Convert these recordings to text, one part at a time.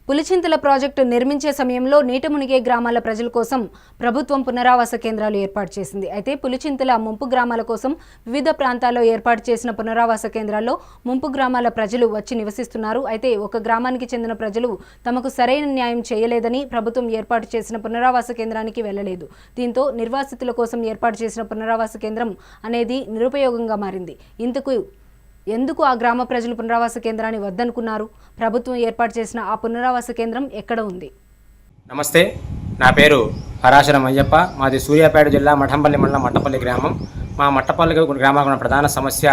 Pulichintala project నిర్మించే సమయంలో నీట మునిగే గ్రామాల ప్రజల కోసం ప్రభుత్వం పునరావాస కేంద్రాలు ఏర్పాటు చేసింది. అయితే పులిచింతల ముంపు గ్రామాల కోసం వివిధ ప్రాంతాల్లో ఏర్పాటు చేసిన పునరావాస కేంద్రాల్లో ముంపు గ్రామాల ప్రజలు వచ్చి నివసిస్తున్నారు. అయితే ఒక గ్రామానికి చెందిన ప్రజలు తమకు సరైన న్యాయం చేయలేదని ప్రభుత్వం ఏర్పాటు చేసిన పునరావాస కేంద్రానికి వెళ్లలేదు. దీంతో నిర్వాసితుల కోసం ఏర్పాటు చేసిన పునరావాస కేంద్రం అనేది నిరుపయోగంగా మారింది. ఎందుకు ఆ గ్రామ ప్రజలు పునరావాస కేంద్రాన్ని వద్దనుకున్నారు? ప్రభుత్వం ఏర్పాటు చేసిన ఆ పునరావాస కేంద్రం ఎక్కడ ఉంది? నమస్తే, నా పేరు పరాశరం అయ్యప్ప. మాది సూర్యాపేట జిల్లా మఠంపల్లి మండలం మట్టపల్లి గ్రామం. మా మట్టపల్లి గ్రామానికి ఉన్న ప్రధాన సమస్య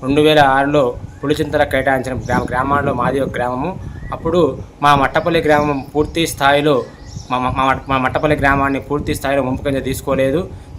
2006లో పులిచింతల కేటాయించిన గ్రామాల్లో మాది ఒక గ్రామము. అప్పుడు మా మట్టపల్లి గ్రామం పూర్తి స్థాయిలో మా మట్టపల్లి గ్రామాన్ని పూర్తి స్థాయిలో ముంపు కింద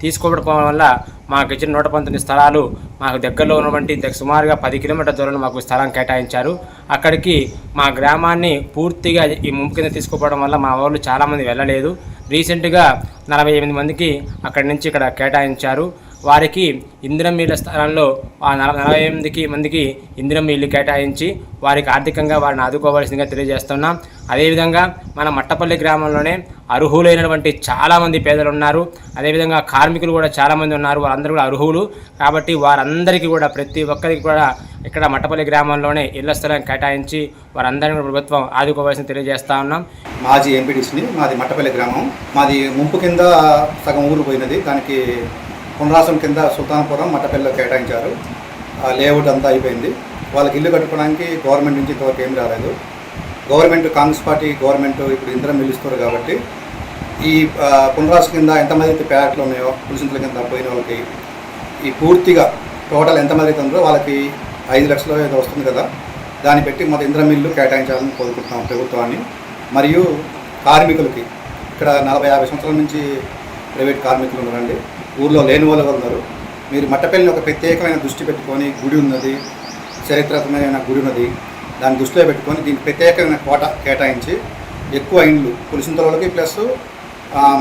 తీసుకోకపోవడం వల్ల మాకు ఇచ్చిన 119 స్థలాలు మాకు దగ్గరలో ఉన్నటువంటి సుమారుగా 10 కిలోమీటర్ల దూరంలో మాకు స్థలం కేటాయించారు. అక్కడికి మా గ్రామాన్ని పూర్తిగా ఈ ముంపు కింద తీసుకోవడం వల్ల మా వాళ్ళు చాలామంది వెళ్ళలేదు. రీసెంట్గా 48 మందికి అక్కడి నుంచి ఇక్కడ కేటాయించారు. వారికి ఇందిరమ్మ ఇళ్ల స్థలంలో ఆ 48 మందికి ఇందిరమ్మ ఇల్లు కేటాయించి వారికి ఆర్థికంగా వారిని ఆదుకోవాల్సిందిగా తెలియజేస్తున్నాం. అదేవిధంగా మన మట్టపల్లి గ్రామంలోనే అర్హులైనటువంటి చాలామంది పేదలు ఉన్నారు. అదేవిధంగా కార్మికులు కూడా చాలామంది ఉన్నారు. వారందరూ కూడా అర్హులు కాబట్టి వారందరికీ కూడా ప్రతి ఒక్కరికి కూడా ఇక్కడ మట్టపల్లి గ్రామంలోనే ఇళ్ల స్థలం కేటాయించి వారందరినీ కూడా ప్రభుత్వం ఆదుకోవాల్సింది తెలియజేస్తా ఉన్నాం. మాజీ ఎంపీటీసీని, మాది మట్టపల్లి గ్రామం. మాది ముంపు కింద సగం ఊరు పోయినది. దానికి పునరాసం కింద సుల్తాన్పురం మట్టపల్లిలో కేటాయించారు. లేఅవుట్ అంతా అయిపోయింది. వాళ్ళకి ఇల్లు కట్టుకోవడానికి గవర్నమెంట్ నుంచి ఇంతవరకు ఏం రాలేదు. గవర్నమెంట్ కాంగ్రెస్ పార్టీ గవర్నమెంట్ ఇప్పుడు ఇందిరమ్మ ఇల్లు ఇస్తారు కాబట్టి ఈ పునరాసం కింద ఎంతమంది అయితే ప్యాట్లు ఉన్నాయో పులిసింతల కింద పోయిన వాళ్ళకి ఈ పూర్తిగా టోటల్ ఎంతమంది అయితే ఉందో వాళ్ళకి 5 లక్షలు ఏదో వస్తుంది కదా, దాన్ని పెట్టి మొత్తం ఇందిరమ్మ ఇల్లు కేటాయించాలని కోరుకుంటున్నాం ప్రభుత్వాన్ని. మరియు కార్మికులకి ఇక్కడ 40-50 సంవత్సరాల నుంచి ప్రైవేట్ కార్మికులు ఉన్నారండి. ఊర్లో లేని వాళ్ళు ఉన్నారు. మీరు మట్టపల్లిని ఒక ప్రత్యేకమైన దృష్టి పెట్టుకొని గుడి ఉన్నది, చరిత్రాత్మకమైన గుడి ఉన్నది, దాన్ని దృష్టిలో పెట్టుకొని దీనికి ప్రత్యేకమైన కోట కేటాయించి ఎక్కువ ఇండ్లు పులిసింతల వాళ్ళకి ప్లస్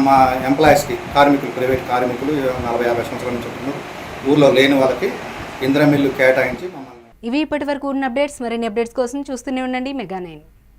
మా ఎంప్లాయీస్కి కార్మికులు ప్రైవేట్ కార్మికులు 40-50 సంవత్సరాల నుంచి ఉంటున్నారు. ఊర్లో లేని వాళ్ళకి ఇందిరమ్మ ఇల్లు కేటాయించి మమ్మల్ని. ఇవి ఇప్పటి వరకు ఉన్న అప్డేట్స్. మరిన్ని అప్డేట్స్ కోసం చూస్తూనే ఉండండి మెగా 9.